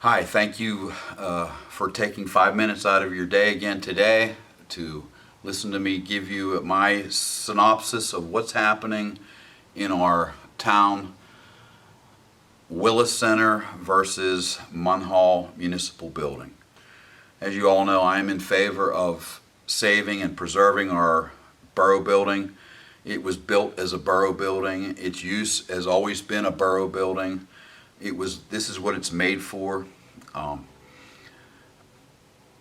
Hi, thank you for taking 5 minutes out of your day again today to listen to me give you my synopsis of what's happening in our town, Willis Center versus Munhall Municipal Building. As you all know, I am in favor of saving and preserving our borough building. It was built as a borough building. Its use has always been a borough building. This is what it's made for.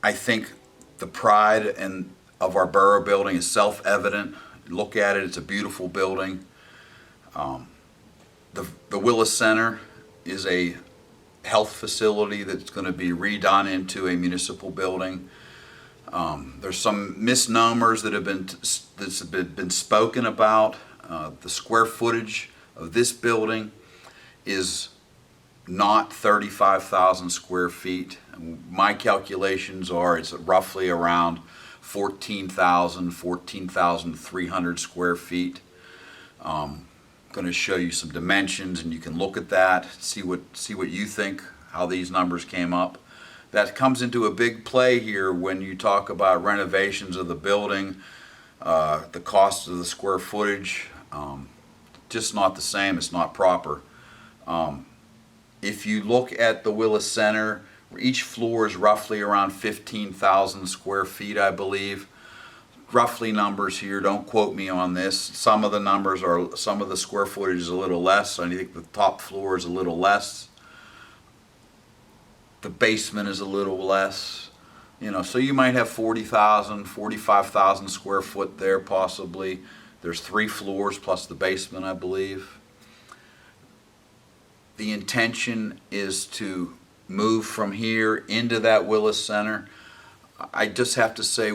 I think the pride of our borough building is self-evident. Look at it, it's a beautiful building. The Willis Center is a health facility that's going to be redone into a municipal building. There's some misnomers that have been spoken about. The square footage of this building is not 35,000 square feet. My calculations are it's roughly around 14,300 square feet. I'm going to show you some dimensions and you can look at that, see what you think, how these numbers came up. That comes into a big play here when you talk about renovations of the building, the cost of the square footage, just not the same, it's not proper. If you look at the Willis Center, each floor is roughly around 15,000 square feet, I believe. Roughly numbers here, don't quote me on this. Some of the square footage is a little less. I think the top floor is a little less. The basement is a little less. So you might have 40,000, 45,000 square foot there possibly. There's 3 floors plus the basement, I believe. The intention is to move from here into that Willis Center. I just have to say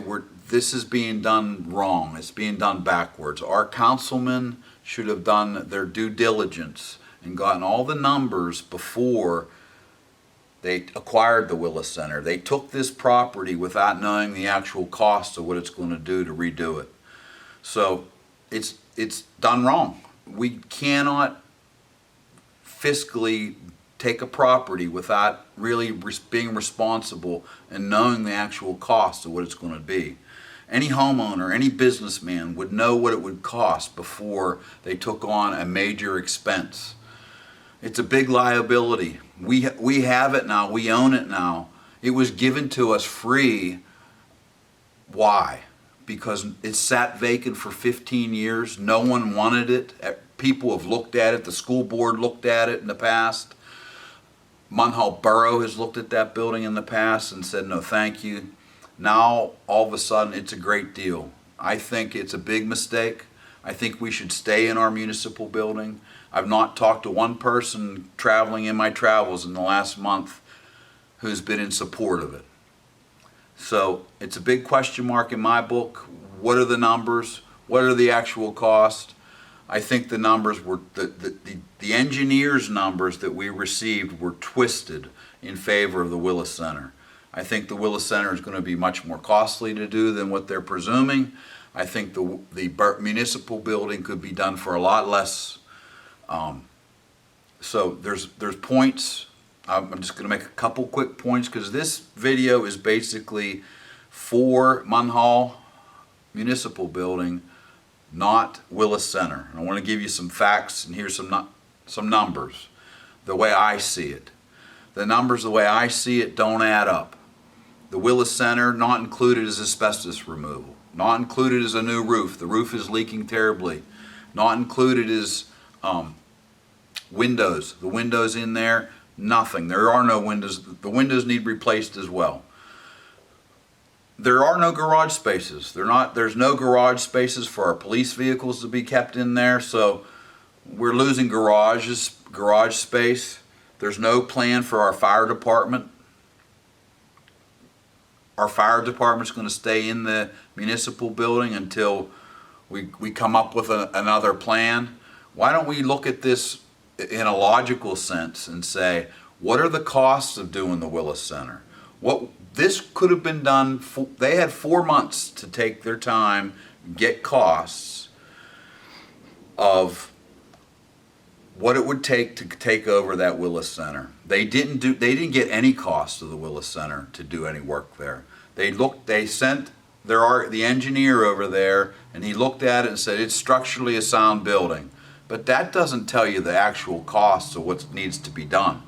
this is being done wrong. It's being done backwards. Our councilmen should have done their due diligence and gotten all the numbers before they acquired the Willis Center. They took this property without knowing the actual cost of what it's going to do to redo it. So it's done wrong. We cannot fiscally take a property without really being responsible and knowing the actual cost of what it's going to be. Any homeowner, any businessman would know what it would cost before they took on a major expense. It's a big liability. We have it now. We own it now. It was given to us free. Why? Because it sat vacant for 15 years. No one wanted it. People have looked at it. The school board looked at it in the past. Munhall Borough has looked at that building in the past and said no thank you. Now all of a sudden it's a great deal. I think it's a big mistake. I think we should stay in our municipal building. I've not talked to one person traveling in my travels in the last month who's been in support of it. So it's a big question mark in my book. What are the numbers? What are the actual costs? I think the numbers were, the engineers' numbers that we received were twisted in favor of the Willis Center. I think the Willis Center is going to be much more costly to do than what they're presuming. I think the municipal building could be done for a lot less. So there's points. I'm just going to make a couple quick points because this video is basically for Munhall Municipal Building, not Willis Center. And I want to give you some facts and here's some numbers, the way I see it. The numbers, the way I see it, don't add up. The Willis Center, not included is asbestos removal. Not included is a new roof. The roof is leaking terribly. Not included is windows. The windows in there, nothing. There are no windows. The windows need replaced as well. There are no garage spaces. There's no garage spaces for our police vehicles to be kept in there, so we're losing garage space. There's no plan for our fire department. Our fire department's going to stay in the municipal building until we come up with another plan. Why don't we look at this in a logical sense and say, what are the costs of doing the Willis Center? This could have been done, they had 4 months to take their time, get costs of what it would take to take over that Willis Center. They didn't get any cost of the Willis Center to do any work there. They sent the engineer over there, and he looked at it and said it's structurally a sound building. But that doesn't tell you the actual costs of what needs to be done.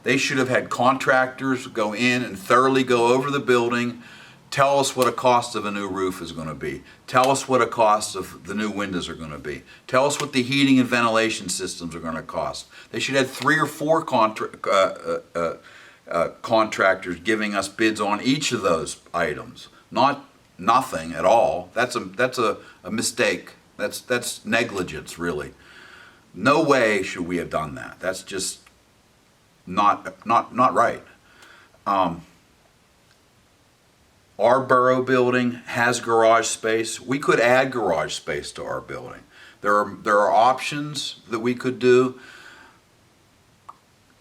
They should have had contractors go in and thoroughly go over the building, tell us what a cost of a new roof is going to be, tell us what a cost of the new windows are going to be, tell us what the heating and ventilation systems are going to cost. They should have 3 or 4 contractors giving us bids on each of those items, not nothing at all. That's a mistake. That's negligence, really. No way should we have done that. That's just not right. Our borough building has garage space. We could add garage space to our building. There are options that we could do.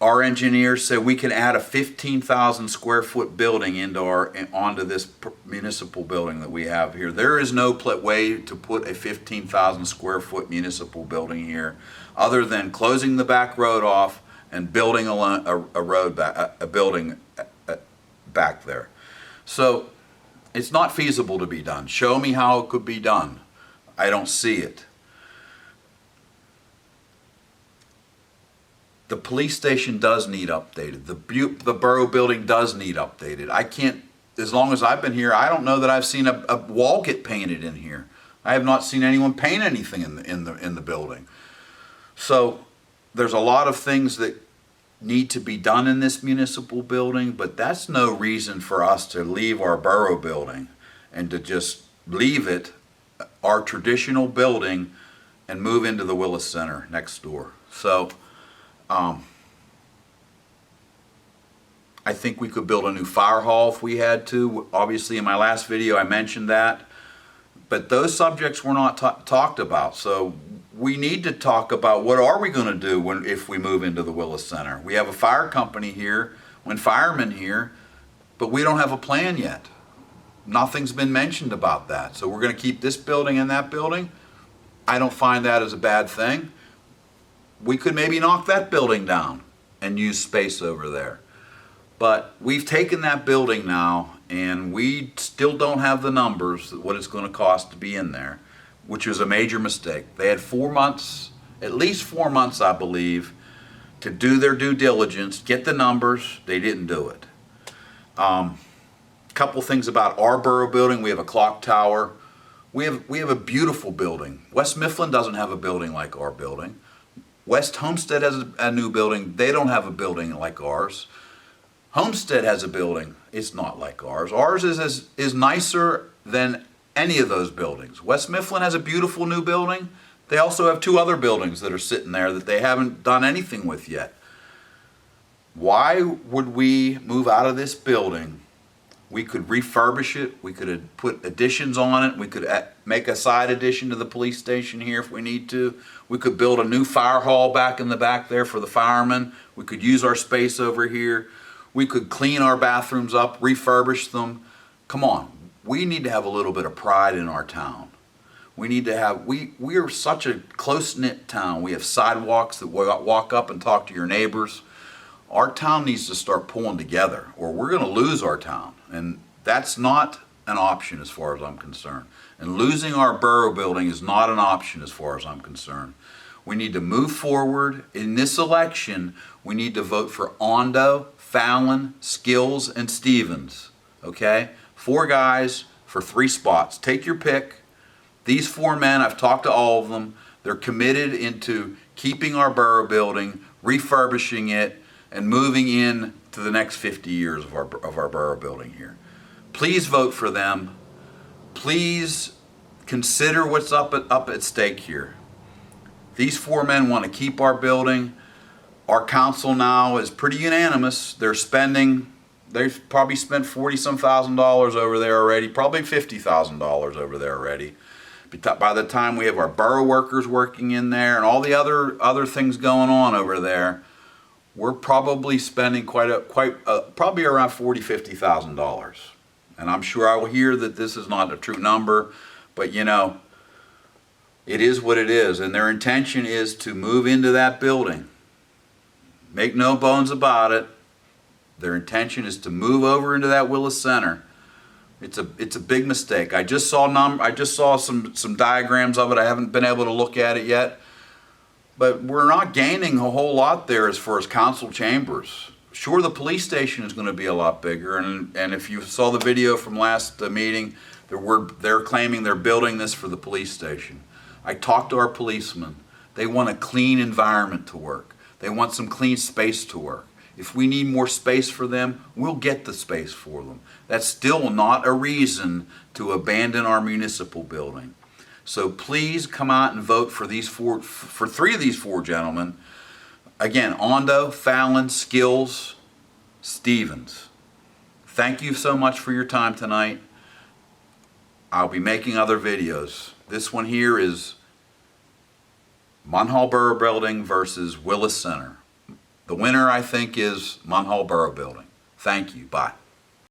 Our engineers said we can add a 15,000 square foot building onto this municipal building that we have here. There is no way to put a 15,000 square foot municipal building here, other than closing the back road off and building a building back there. So it's not feasible to be done. Show me how it could be done. I don't see it. The police station does need updated. The borough building does need updated. I can't, as long as I've been here, I don't know that I've seen a wall get painted in here. I have not seen anyone paint anything in the building. So there's a lot of things that need to be done in this municipal building, but that's no reason for us to leave our borough building and to just leave it, our traditional building, and move into the Willis Center next door. So I think we could build a new fire hall if we had to. Obviously, in my last video, I mentioned that. But those subjects were not talked about. So we need to talk about what are we going to do if we move into the Willis Center. We have a fire company here, firemen here, but we don't have a plan yet. Nothing's been mentioned about that. So we're going to keep this building and that building. I don't find that as a bad thing. We could maybe knock that building down and use space over there. But we've taken that building now, and we still don't have the numbers, what it's going to cost to be in there, which was a major mistake. They had 4 months, at least 4 months, I believe, to do their due diligence, get the numbers. They didn't do it. Couple things about our borough building. We have a clock tower. We have a beautiful building. West Mifflin doesn't have a building like our building. West Homestead has a new building. They don't have a building like ours. Homestead has a building. It's not like ours. Ours is nicer than any of those buildings. West Mifflin has a beautiful new building. They also have 2 other buildings that are sitting there that they haven't done anything with yet. Why would we move out of this building? We could refurbish it. We could put additions on it. We could make a side addition to the police station here if we need to. We could build a new fire hall back in the back there for the firemen. We could use our space over here. We could clean our bathrooms up, refurbish them. Come on, we need to have a little bit of pride in our town. We need to have, we are such a close-knit town. We have sidewalks that walk up and talk to your neighbors. Our town needs to start pulling together, or we're going to lose our town. And that's not an option as far as I'm concerned. And losing our borough building is not an option as far as I'm concerned. We need to move forward. In this election, we need to vote for Ondo, Fallon, Skeels, and Stevens. Okay? 4 guys for 3 spots. Take your pick. These 4 men, I've talked to all of them. They're committed into keeping our borough building, refurbishing it, and moving in to the next 50 years of our borough building here. Please vote for them. Please consider what's up at stake here. These 4 men want to keep our building. Our council now is pretty unanimous. They've probably spent $40-some thousand over there already, probably $50,000 over there already. By the time we have our borough workers working in there and all the other things going on over there, we're probably spending probably around $40,000-$50,000. And I'm sure I will hear that this is not a true number, but you know, It is what it is, and their intention is to move into that building. Make no bones about it. Their intention is to move over into that Willis Center. It's a big mistake. I just saw some diagrams of it. I haven't been able to look at it yet. But we're not gaining a whole lot there as far as council chambers. Sure, the police station is going to be a lot bigger, and if you saw the video from last meeting, they're claiming they're building this for the police station. I talked to our policemen. They want a clean environment to work. They want some clean space to work. If we need more space for them, we'll get the space for them. That's still not a reason to abandon our municipal building. So please come out and vote for three of these four gentlemen. Again, Ondo, Fallon, Skeels, Stevens. Thank you so much for your time tonight. I'll be making other videos. This one here is Munhall Borough Building versus Willis Center. The winner, I think, is Munhall Borough Building. Thank you. Bye.